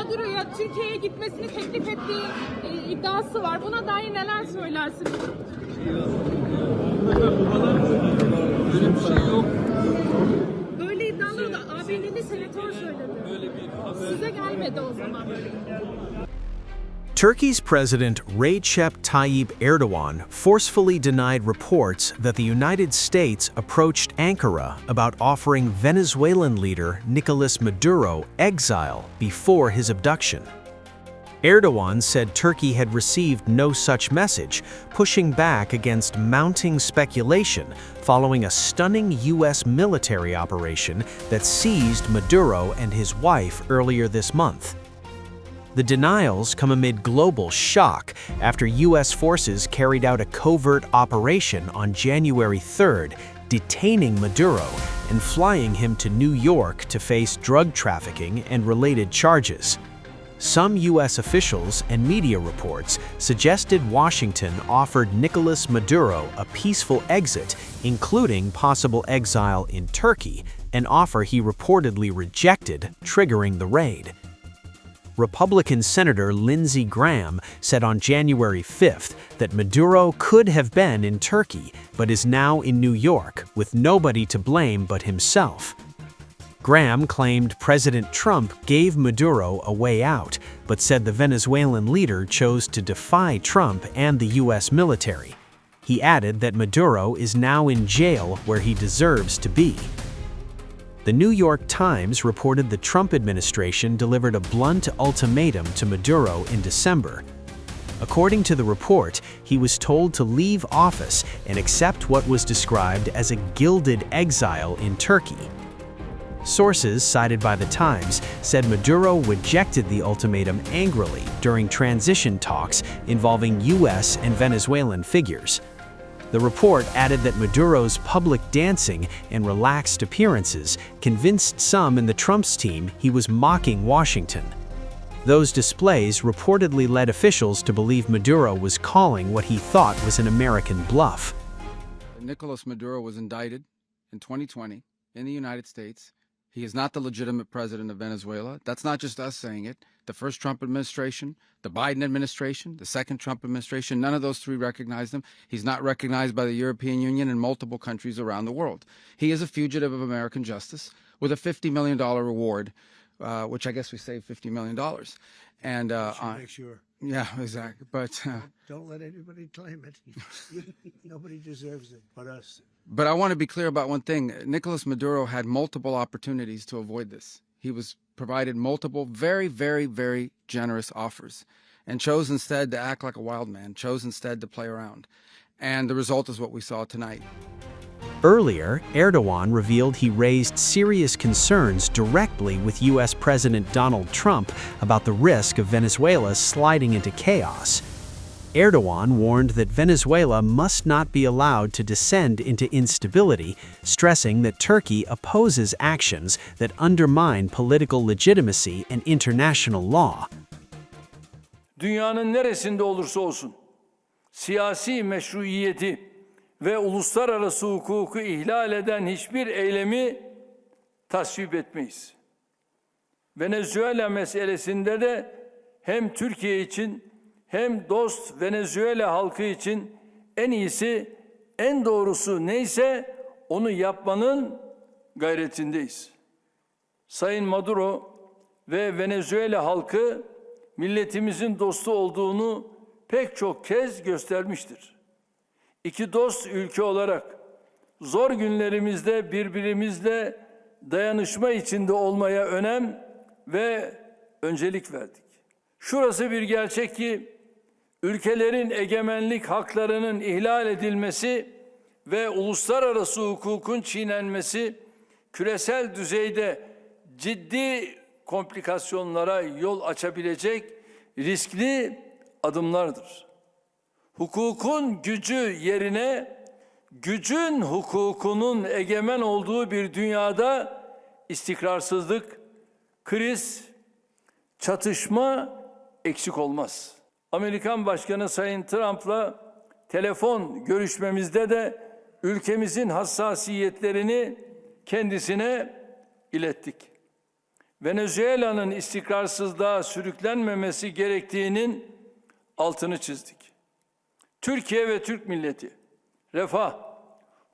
Maduro'ya Türkiye'ye gitmesini teklif ettiği iddiası var. Buna dair neler söylersiniz? Böyle bir şey yok. Böyle iddiaları da ABD'li senatör söyledi. Size gelmedi o zaman. Turkey's President Recep Tayyip Erdogan forcefully denied reports that the United States approached Ankara about offering Venezuelan leader Nicolas Maduro exile before his abduction. Erdogan said Turkey had received no such message, pushing back against mounting speculation following a stunning U.S. military operation that seized Maduro and his wife earlier this month. The denials come amid global shock after U.S. forces carried out a covert operation on January 3rd, detaining Maduro and flying him to New York to face drug trafficking and related charges. Some U.S. officials and media reports suggested Washington offered Nicolas Maduro a peaceful exit, including possible exile in Turkey, an offer he reportedly rejected, triggering the raid. Republican Senator Lindsey Graham said on January 5th that Maduro could have been in Turkey, but is now in New York, with nobody to blame but himself. Graham claimed President Trump gave Maduro a way out, but said the Venezuelan leader chose to defy Trump and the U.S. military. He added that Maduro is now in jail where he deserves to be. The New York Times reported the Trump administration delivered a blunt ultimatum to Maduro in December. According to the report, he was told to leave office and accept what was described as a gilded exile in Turkey. Sources cited by the Times said Maduro rejected the ultimatum angrily during transition talks involving U.S. and Venezuelan figures. The report added that Maduro's public dancing and relaxed appearances convinced some in the Trump's team he was mocking Washington. Those displays reportedly led officials to believe Maduro was calling what he thought was an American bluff. Nicolas Maduro was indicted in 2020 in the United States. He is not the legitimate president of Venezuela. That's not just us saying it. The first Trump administration, the Biden administration, the second Trump administration, none of those three recognized him. He's not recognized by the European Union and multiple countries around the world. He is a fugitive of American justice with a $50 million reward, which I guess we saved $50 million. And make sure. Yeah, exactly. But don't let anybody claim it. Nobody deserves it but us. But I want to be clear about one thing. Nicolas Maduro had multiple opportunities to avoid this. He was provided multiple very, very, very generous offers and chose instead to act like a wild man, chose instead to play around. And the result is what we saw tonight. Earlier, Erdogan revealed he raised serious concerns directly with U.S. President Donald Trump about the risk of Venezuela sliding into chaos. Erdogan warned that Venezuela must not be allowed to descend into instability, stressing that Turkey opposes actions that undermine political legitimacy and international law. Dünyanın neresinde olursa olsun, siyasi meşruiyeti ve uluslararası hukuku ihlal eden hiçbir eylemi tasvip etmeyiz. Venezuela meselesinde de hem Türkiye için hem dost Venezuela halkı için en iyisi, en doğrusu neyse onu yapmanın gayretindeyiz. Sayın Maduro ve Venezuela halkı milletimizin dostu olduğunu pek çok kez göstermiştir. İki dost ülke olarak zor günlerimizde birbirimizle dayanışma içinde olmaya önem ve öncelik verdik. Şurası bir gerçek ki ülkelerin egemenlik haklarının ihlal edilmesi ve uluslararası hukukun çiğnenmesi küresel düzeyde ciddi komplikasyonlara yol açabilecek riskli adımlardır. Hukukun gücü yerine gücün hukukunun egemen olduğu bir dünyada istikrarsızlık, kriz, çatışma eksik olmaz. Amerikan Başkanı Sayın Trump'la telefon görüşmemizde de ülkemizin hassasiyetlerini kendisine ilettik. Venezuela'nın istikrarsızlığa sürüklenmemesi gerektiğinin altını çizdik. Türkiye ve Türk milleti refah,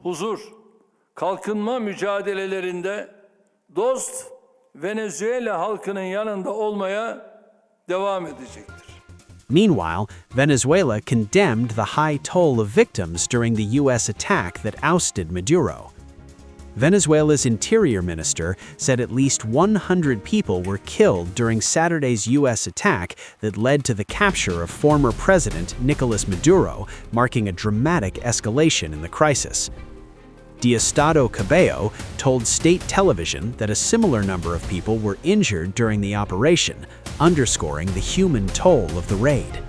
huzur, kalkınma mücadelelerinde dost Venezuela halkının yanında olmaya devam edecektir. Meanwhile, Venezuela condemned the high toll of victims during the U.S. attack that ousted Maduro. Venezuela's interior minister said at least 100 people were killed during Saturday's U.S. attack that led to the capture of former President Nicolas Maduro, marking a dramatic escalation in the crisis. Diosdado Cabello told state television that a similar number of people were injured during the operation, underscoring the human toll of the raid.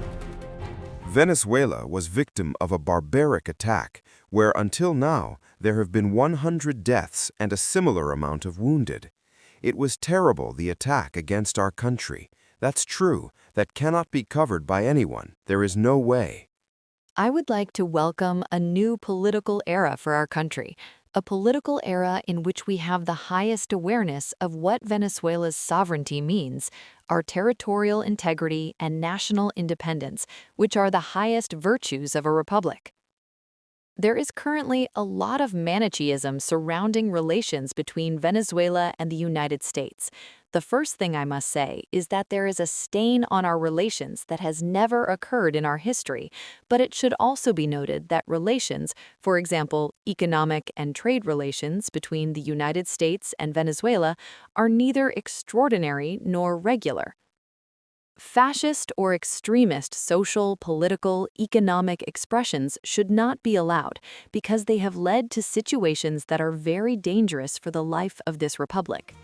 Venezuela was victim of a barbaric attack where, until now, there have been 100 deaths and a similar amount of wounded. It was terrible, the attack against our country. That's true. That cannot be covered by anyone. There is no way. I would like to welcome a new political era for our country, a political era in which we have the highest awareness of what Venezuela's sovereignty means, our territorial integrity and national independence, which are the highest virtues of a republic. There is currently a lot of Manichaeism surrounding relations between Venezuela and the United States. The first thing I must say is that there is a stain on our relations that has never occurred in our history, but it should also be noted that relations, for example, economic and trade relations between the United States and Venezuela, are neither extraordinary nor regular. Fascist or extremist social, political, economic expressions should not be allowed because they have led to situations that are very dangerous for the life of this republic.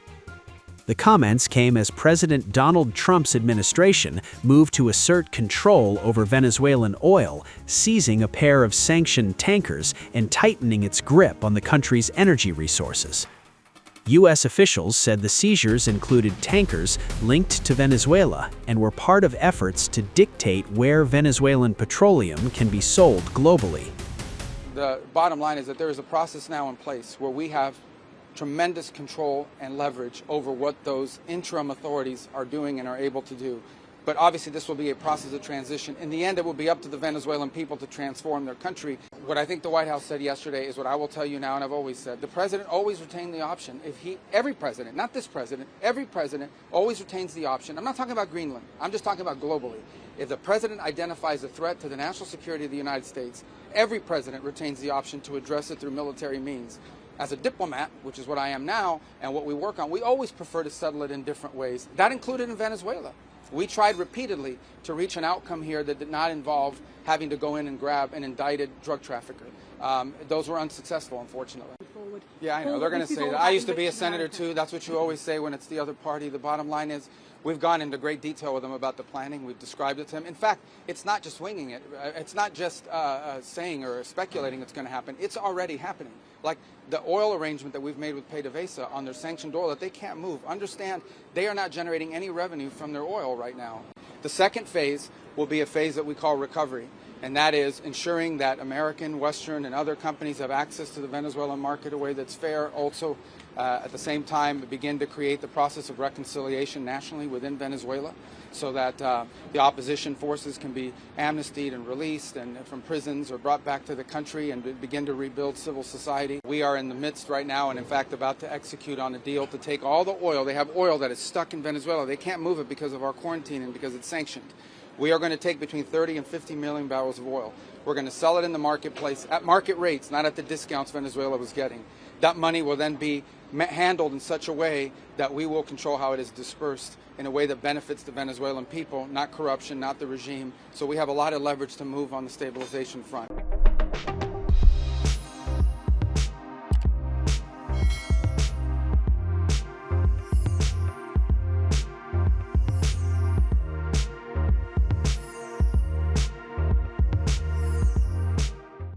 The comments came as President Donald Trump's administration moved to assert control over Venezuelan oil, seizing a pair of sanctioned tankers and tightening its grip on the country's energy resources. U.S. officials said the seizures included tankers linked to Venezuela and were part of efforts to dictate where Venezuelan petroleum can be sold globally. The bottom line is that there is a process now in place where we have tremendous control and leverage over what those interim authorities are doing and are able to do. But obviously this will be a process of transition. In the end, it will be up to the Venezuelan people to transform their country. What I think the White House said yesterday is what I will tell you now, and I've always said. The president always retained the option. Every president, not this president, every president always retains the option. I'm not talking about Greenland. I'm just talking about globally. If the president identifies a threat to the national security of the United States, every president retains the option to address it through military means. As a diplomat, which is what I am now, and what we work on, we always prefer to settle it in different ways. That included in Venezuela. We tried repeatedly to reach an outcome here that did not involve having to go in and grab an indicted drug trafficker. Those were unsuccessful, unfortunately. Yeah, I know. They're going to say that. I used to be a senator, too. That's what you always say when it's the other party. The bottom line is we've gone into great detail with them about the planning. We've described it to them. In fact, it's not just winging it. It's not just saying or speculating it's going to happen. It's already happening. Like the oil arrangement that we've made with PDVSA on their sanctioned oil that they can't move. Understand, they are not generating any revenue from their oil right now. The second phase will be a phase that we call recovery, and that is ensuring that American, Western, and other companies have access to the Venezuelan market in a way that's fair. Also, at the same time, begin to create the process of reconciliation nationally within Venezuela so that the opposition forces can be amnestied and released and from prisons or brought back to the country and begin to rebuild civil society. We are in the midst right now and, in fact, about to execute on a deal to take all the oil. They have oil that is stuck in Venezuela. They can't move it because of our quarantine and because it's sanctioned. We are going to take between 30 and 50 million barrels of oil. We're going to sell it in the marketplace at market rates, not at the discounts Venezuela was getting. That money will then be handled in such a way that we will control how it is dispersed in a way that benefits the Venezuelan people, not corruption, not the regime. So we have a lot of leverage to move on the stabilization front.